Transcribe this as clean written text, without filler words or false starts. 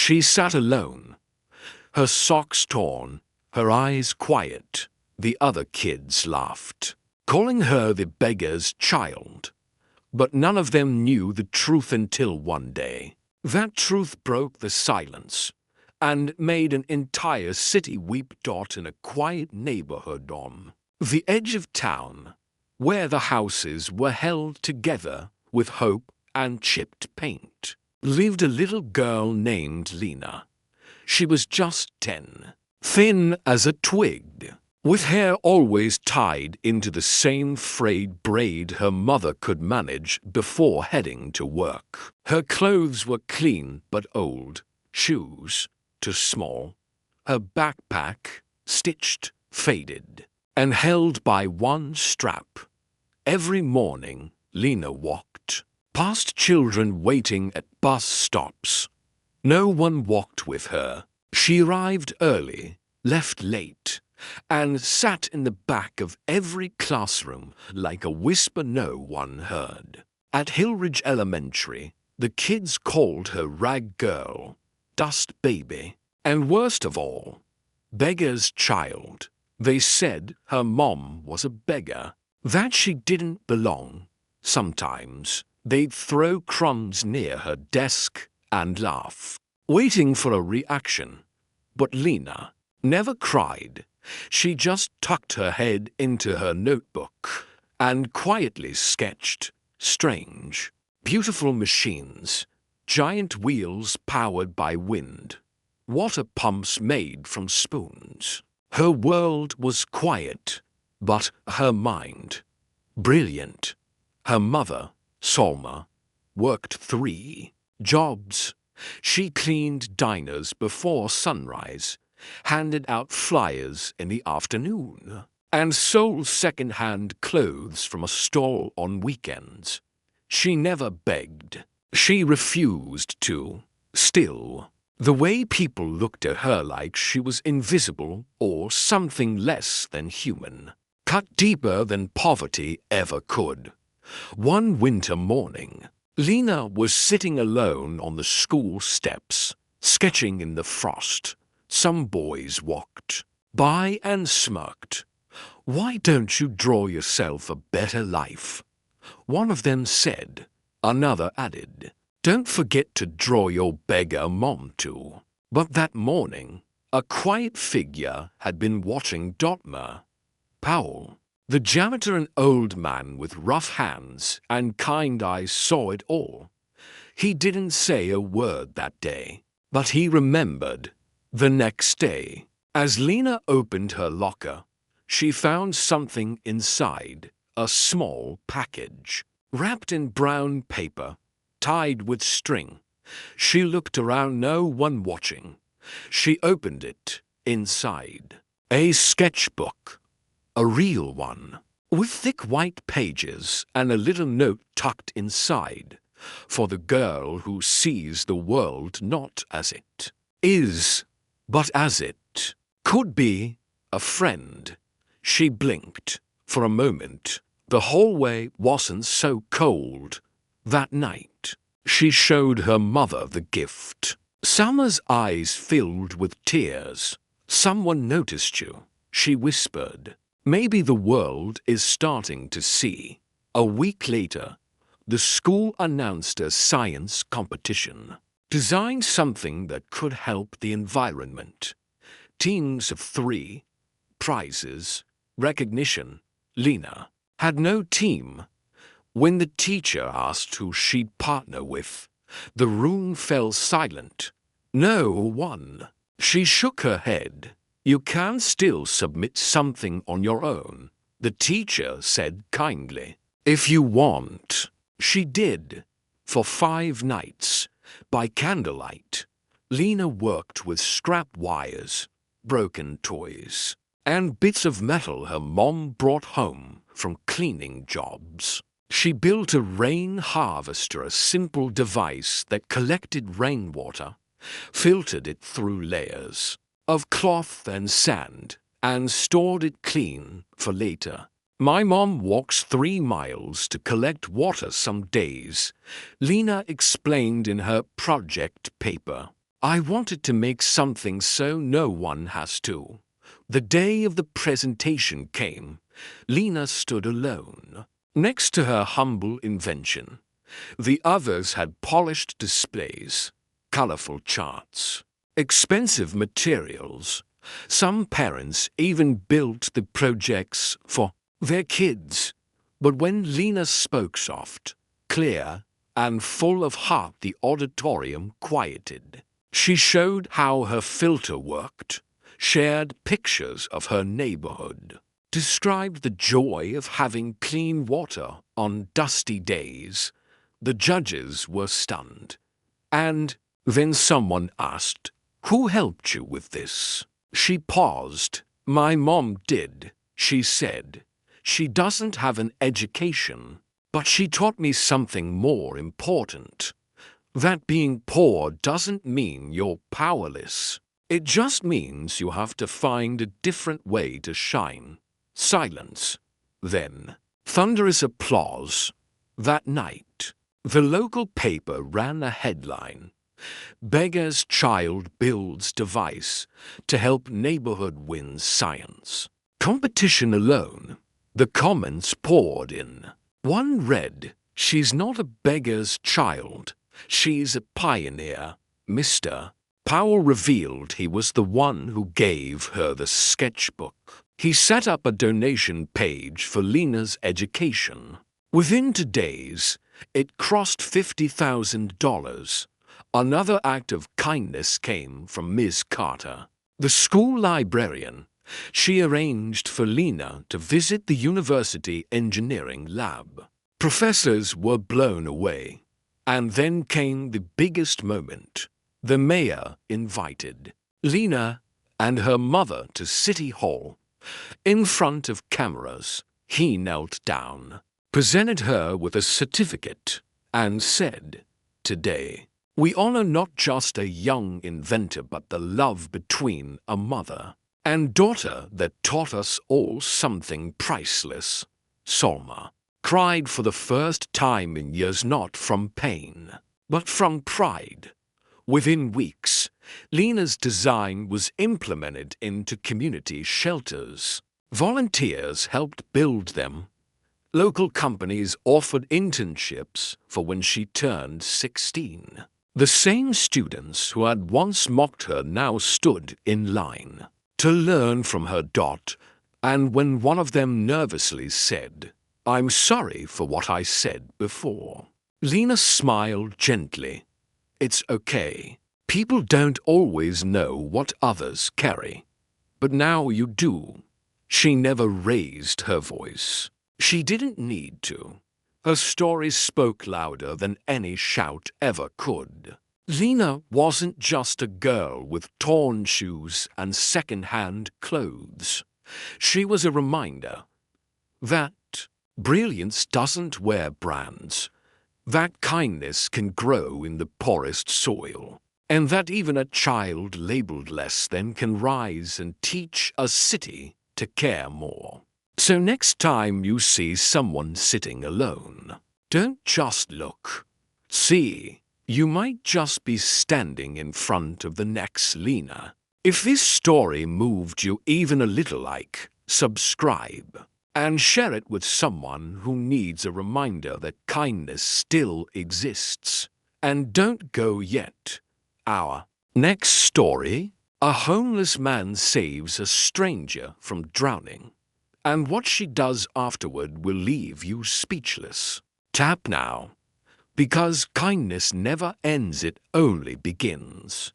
She sat alone, her socks torn, her eyes quiet. The other kids laughed, calling her the beggar's child. But none of them knew the truth until one day. That truth broke the silence and made an entire city weep. In a quiet neighborhood on the edge of town, where the houses were held together with hope and chipped paint, lived a little girl named Leena. She was just 10, thin as a twig, with hair always tied into the same frayed braid her mother could manage before heading to work. Her clothes were clean but old, shoes too small, her backpack stitched, faded, and held by one strap. Every morning, Leena walked past children waiting at bus stops. No one walked with her. She arrived early, left late, and sat in the back of every classroom like a whisper no one heard. At Hillridge Elementary, the kids called her Rag Girl, Dust Baby, and worst of all, Beggar's Child. They said her mom was a beggar, that she didn't belong. Sometimes they'd throw crumbs near her desk and laugh, waiting for a reaction. But Leena never cried. She just tucked her head into her notebook and quietly sketched strange, beautiful machines, giant wheels powered by wind, water pumps made from spoons. Her world was quiet, but her mind brilliant. Her mother, Salma, worked 3 jobs. She cleaned diners before sunrise, handed out flyers in the afternoon, and sold second-hand clothes from a stall on weekends. She never begged. She refused to. Still, the way people looked at her like she was invisible or something less than human, cut deeper than poverty ever could. One winter morning, Leena was sitting alone on the school steps, sketching in the frost. Some boys walked by and smirked. "Why don't you draw yourself a better life?" one of them said. Another added, "Don't forget to draw your beggar mom too." But that morning, a quiet figure had been watching Dotmer. Powell, the janitor, an old man with rough hands and kind eyes, saw it all. He didn't say a word that day, but he remembered. The next day, as Leena opened her locker, she found something inside, a small package, wrapped in brown paper, tied with string. She looked around, no one watching. She opened it. Inside, a sketchbook, a real one, with thick white pages and a little note tucked inside, for the girl who sees the world not as it is, but as it could be. A friend. She blinked. For a moment, the hallway wasn't so cold. That night, she showed her mother the gift. Summer's eyes filled with tears. "Someone noticed you," she whispered. "Maybe the world is starting to see." A week later, the school announced a science competition. Design something that could help the environment. Teams of 3, prizes, recognition. Leena had no team. When the teacher asked who she'd partner with, the room fell silent. No one. She shook her head. "You can still submit something on your own," the teacher said kindly. "If you want." She did. For 5 nights, by candlelight, Leena worked with scrap wires, broken toys, and bits of metal her mom brought home from cleaning jobs. She built a rain harvester, a simple device that collected rainwater, filtered it through layers of cloth and sand, and stored it clean for later. "My mom walks 3 miles to collect water some days," Leena explained in her project paper. I wanted to make something so no one has to. The day of the presentation came. Leena stood alone, next to her humble invention. The others had polished displays, colorful charts, expensive materials. Some parents even built the projects for their kids. But when Leena spoke soft, clear, and full of heart, the auditorium quieted. She showed how her filter worked, shared pictures of her neighborhood, described the joy of having clean water on dusty days. The judges were stunned. And then someone asked, "Who helped you with this?" She paused. "My mom did," she said. "She doesn't have an education, but she taught me something more important. That being poor doesn't mean you're powerless. It just means you have to find a different way to shine." Silence. Then, thunderous applause. That night, the local paper ran a headline: "Beggar's child builds device to help neighborhood win science." Competition alone. The comments poured in. One read, "She's not a beggar's child. She's a pioneer." Mr. Powell revealed he was the one who gave her the sketchbook. He set up a donation page for Leena's education. Within 2 days, it crossed $50,000. Another act of kindness came from Ms. Carter, the school librarian. She arranged for Leena to visit the university engineering lab. Professors were blown away. And then came the biggest moment. The mayor invited Leena and her mother to City Hall. In front of cameras, he knelt down, presented her with a certificate, and said, "Today, we honor not just a young inventor but the love between a mother and daughter that taught us all something priceless." Salma cried for the first time in years, not from pain, but from pride. Within weeks, Leena's design was implemented into community shelters. Volunteers helped build them. Local companies offered internships for when she turned 16. The same students who had once mocked her now stood in line to learn from her. And when one of them nervously said, "I'm sorry for what I said before," Leena smiled gently. "It's okay. People don't always know what others carry. But now you do." She never raised her voice. She didn't need to. Her story spoke louder than any shout ever could. Leena wasn't just a girl with torn shoes and second-hand clothes. She was a reminder that brilliance doesn't wear brands, that kindness can grow in the poorest soil, and that even a child labeled less than can rise and teach a city to care more. So next time you see someone sitting alone, don't just look. See, you might just be standing in front of the next Leena. If this story moved you even a little, like, subscribe, and share it with someone who needs a reminder that kindness still exists. And don't go yet. Our next story: a homeless man saves a stranger from drowning. And what she does afterward will leave you speechless. Tap now, because kindness never ends, it only begins.